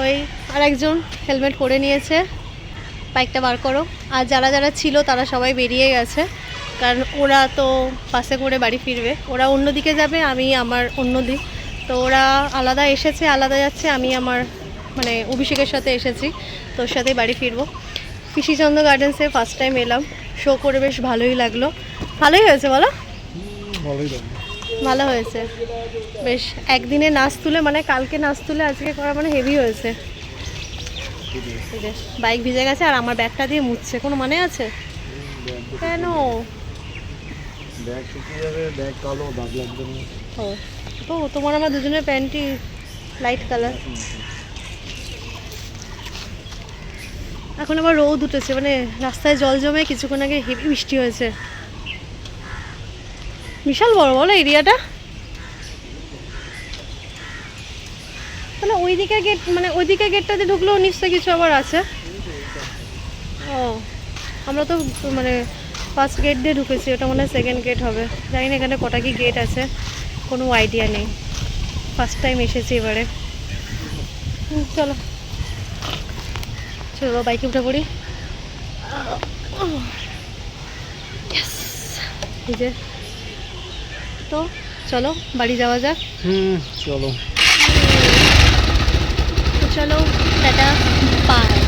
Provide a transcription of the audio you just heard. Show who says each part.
Speaker 1: ওই আর একজন হেলমেট পরে নিয়েছে। বাইকটা বার করো। আর যারা যারা ছিল তারা সবাই বেরিয়ে গেছে, কারণ ওরা তো বাসে করে বাড়ি ফিরবে। ওরা অন্য দিকে যাবে, আমি আমার অন্য দিক। তো ওরা আলাদা এসেছে, আলাদা যাচ্ছে। আমি আমার মানে অভিষেকের সাথে এসেছি, তোর সাথেই বাড়ি ফিরবো। কৃষিচন্দ্র গার্ডেন্সে ফার্স্ট টাইম এলাম, শো করে বেশ ভালোই লাগলো। ভালোই হয়েছে বলো? ভালো হয়েছে বেশ। একদিনে নাচ তুলে মানে কালকে নাচ তুলে আজকে করা মানে হেভি হয়েছে। বাইক ভিজে গেছে আর আমার ব্যাগটা দিয়ে মুছছে, কোনো মানে আছে? কেন? ও তোমার আমার দুজনের প্যান্টই লাইট কালার। এখন আবার রোদ উঠেছে, মানে রাস্তায় জল জমে কিছুক্ষণ আগে হেভি বৃষ্টি হয়েছে। বিশাল বড় বলো এরিয়াটা। তাহলে ওই দিকের গেট মানে ওই দিকের গেটটাতে ঢুকলেও নিশ্চয়ই কিছু আবার আছে। ও আমরা তো মানে ফার্স্ট গেট দিয়ে ঢুকেছি, ওটা মনে হয় সেকেন্ড গেট হবে। জানি না এখানে কটা কি গেট আছে, কোনো আইডিয়া নেই। ফার্স্ট টাইম এসেছি এবারে। চলো চলো বাইকে উঠে পড়ি। এই যে তো চলো বাড়ি যাওয়া যাক।
Speaker 2: চলো
Speaker 1: চলো টাটা বাই।